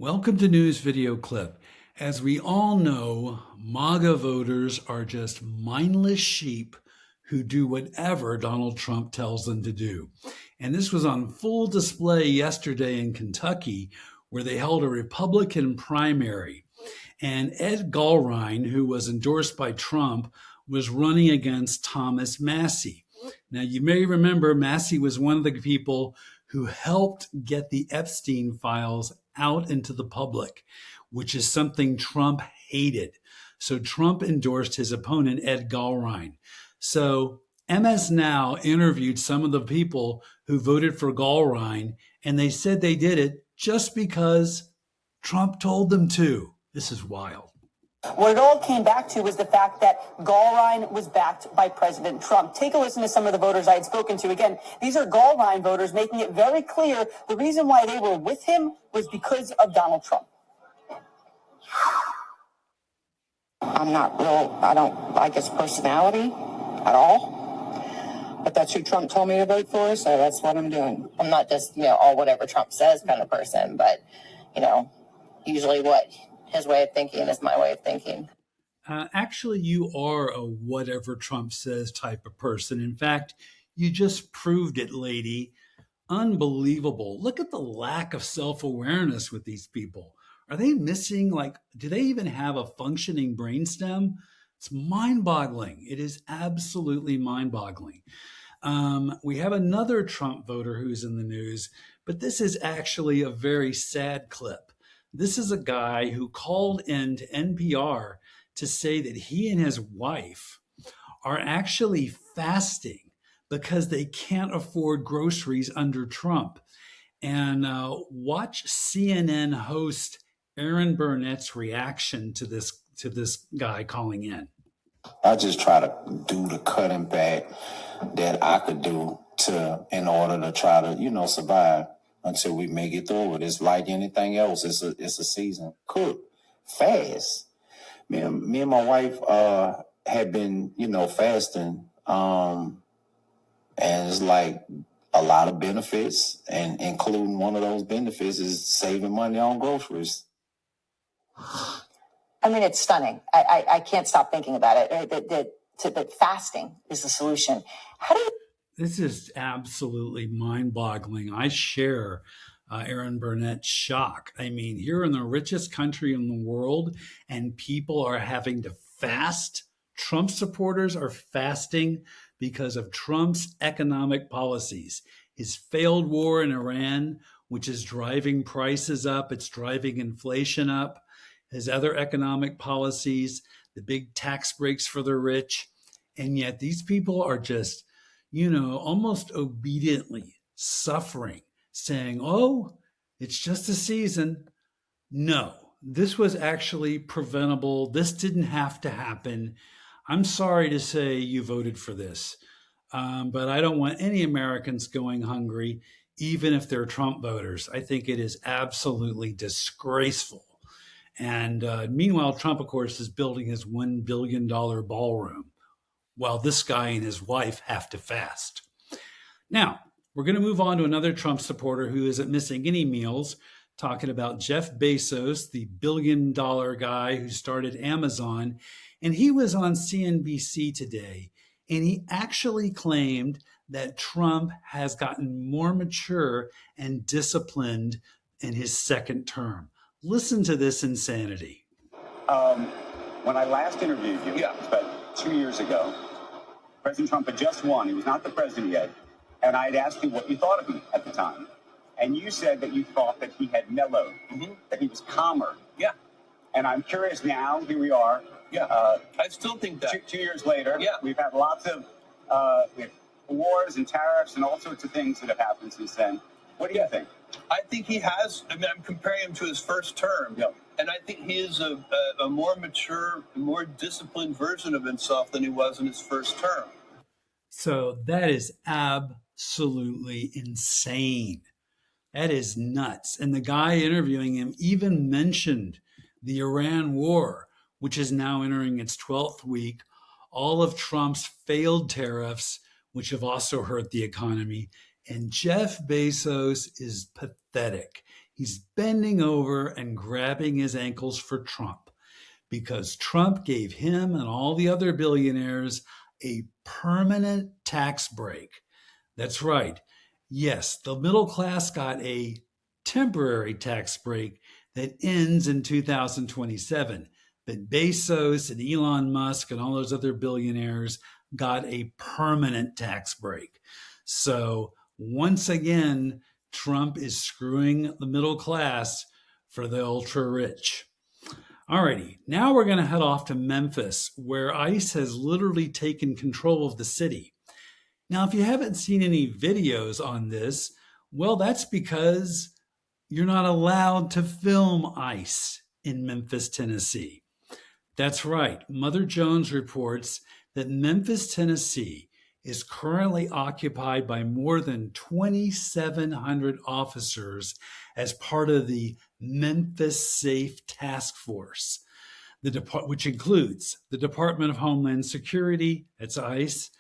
Welcome to News Video Clip. As we all know, MAGA voters are just mindless sheep who do whatever Donald Trump tells them to do. And this was on full display yesterday in Kentucky, where they held a Republican primary. And Ed Gallrein, who was endorsed by Trump, was running against Thomas Massie. Now, you may remember Massie was one of the people who helped get the Epstein files out into the public, which is something Trump hated. So Trump endorsed his opponent, Ed Gallrein. So MS Now interviewed some of the people who voted for Gallrein, and they said they did it just because Trump told them to. This is wild. What it all came back to was the fact that Gallrein was backed by President Trump. Take a listen to some of the voters I had spoken to. Again, these are Gallrein voters making it very clear the reason why they were with him was because of Donald Trump. I'm not real, I don't like his personality at all. But that's who Trump told me to vote for, so that's what I'm doing. I'm not just, all whatever Trump says kind of person, but, usually what his way of thinking is my way of thinking. Actually, you are a whatever Trump says type of person. In fact, you just proved it, lady. Unbelievable. Look at the lack of self-awareness with these people. Are they missing, do they even have a functioning brainstem? It's mind-boggling. It is absolutely mind-boggling. We have another Trump voter who's in the news, but this is actually a very sad clip. This is a guy who called in to NPR to say that he and his wife are actually fasting because they can't afford groceries under Trump. And watch CNN host Aaron Burnett's reaction to this guy calling in. I just try to do the cutting back that I could do in order to try to, survive until we make it through it. It's like anything else. It's a season. Cook, fast. Me and my wife had been, fasting. And it's like a lot of benefits, and including one of those benefits is saving money on groceries. I mean, it's stunning. I can't stop thinking about it. That fasting is the solution. How do you... This is absolutely mind-boggling. I share Aaron Burnett's shock. I mean, here in the richest country in the world, and people are having to fast. Trump supporters are fasting because of Trump's economic policies. His failed war in Iran, which is driving prices up, it's driving inflation up. His other economic policies, the big tax breaks for the rich. And yet these people are just, almost obediently suffering, saying, oh, it's just a season. No, this was actually preventable. This didn't have to happen. I'm sorry to say you voted for this, but I don't want any Americans going hungry, even if they're Trump voters. I think it is absolutely disgraceful. And meanwhile, Trump, of course, is building his $1 billion ballroom while this guy and his wife have to fast. Now, we're going to move on to another Trump supporter who isn't missing any meals, talking about Jeff Bezos, the billion-dollar guy who started Amazon. And he was on CNBC today, and he actually claimed that Trump has gotten more mature and disciplined in his second term. Listen to this insanity. When I last interviewed you, it was about 2 years ago, President Trump had just won. He was not the president yet. And I had asked you what you thought of him at the time. And you said that you thought that he had mellowed, that he was calmer. Yeah. And I'm curious now, here we are. Yeah, I still think that. 2 years later, yeah, we've had lots of wars and tariffs and all sorts of things that have happened since then. What do you think? I think he has. I mean, I'm comparing him to his first term. Yep. And I think he is a more mature, more disciplined version of himself than he was in his first term. So that is absolutely insane. That is nuts. And the guy interviewing him even mentioned the Iran war, which is now entering its 12th week, all of Trump's failed tariffs, which have also hurt the economy. And Jeff Bezos is pathetic. He's bending over and grabbing his ankles for Trump because Trump gave him and all the other billionaires a permanent tax break. That's right. Yes, the middle class got a temporary tax break that ends in 2027. But Bezos and Elon Musk and all those other billionaires got a permanent tax break. So once again, Trump is screwing the middle class for the ultra rich. Alrighty, now we're going to head off to Memphis, where ICE has literally taken control of the city. Now, if you haven't seen any videos on this, well, that's because you're not allowed to film ICE in Memphis, Tennessee. That's right. Mother Jones reports that Memphis, Tennessee is currently occupied by more than 2,700 officers as part of the Memphis Safe Task Force, which includes the Department of Homeland Security, that's ICE,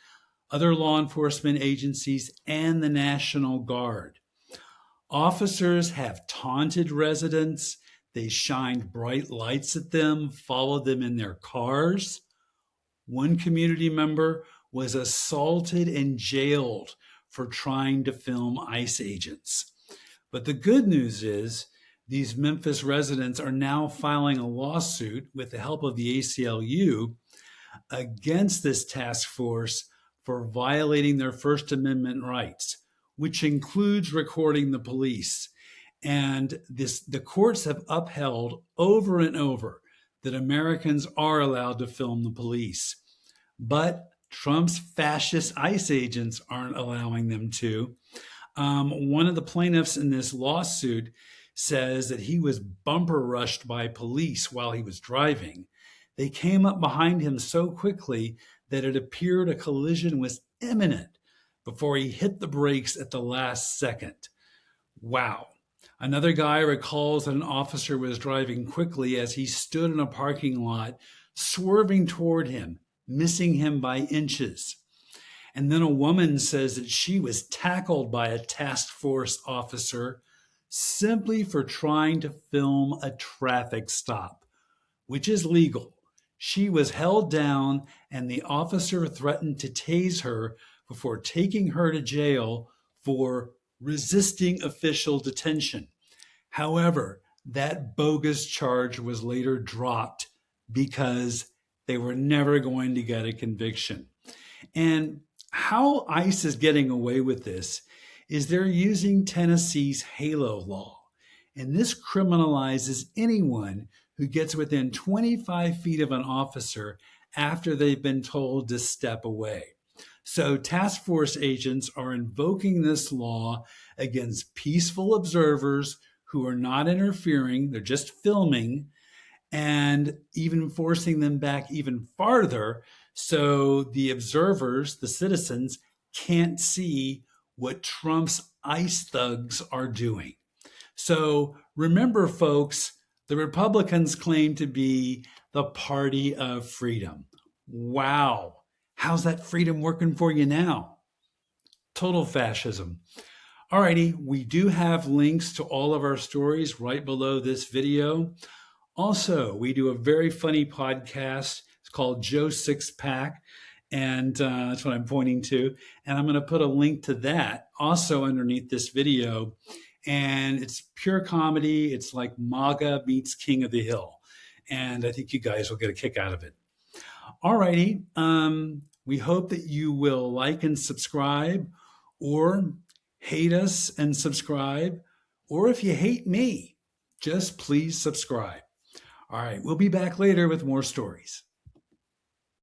other law enforcement agencies, and the National Guard. Officers have taunted residents. They shined bright lights at them, followed them in their cars. One community member was assaulted and jailed for trying to film ICE agents. But the good news is these Memphis residents are now filing a lawsuit with the help of the ACLU against this task force for violating their First Amendment rights, which includes recording the police. And the courts have upheld over and over that Americans are allowed to film the police. But Trump's fascist ICE agents aren't allowing them to. One of the plaintiffs in this lawsuit says that he was bumper rushed by police while he was driving. They came up behind him so quickly that it appeared a collision was imminent before he hit the brakes at the last second. Wow. Another guy recalls that an officer was driving quickly as he stood in a parking lot, swerving toward him, missing him by inches. And then a woman says that she was tackled by a task force officer simply for trying to film a traffic stop, which is legal. She was held down and the officer threatened to tase her before taking her to jail for resisting official detention. However, that bogus charge was later dropped because they were never going to get a conviction. And how ICE is getting away with this is they're using Tennessee's HALO law. And this criminalizes anyone who gets within 25 feet of an officer after they've been told to step away. So task force agents are invoking this law against peaceful observers who are not interfering, they're just filming, and even forcing them back even farther so the observers, the citizens, can't see what Trump's ICE thugs are doing. So remember, folks, the Republicans claim to be the party of freedom. Wow. How's that freedom working for you now? Total fascism. Alrighty, we do have links to all of our stories right below this video. Also, we do a very funny podcast. It's called Joe Sixpack, and that's what I'm pointing to. And I'm going to put a link to that also underneath this video. And it's pure comedy. It's like MAGA meets King of the Hill. And I think you guys will get a kick out of it. Alrighty, we hope that you will like and subscribe, or hate us and subscribe, or if you hate me, just please subscribe. All right, we'll be back later with more stories.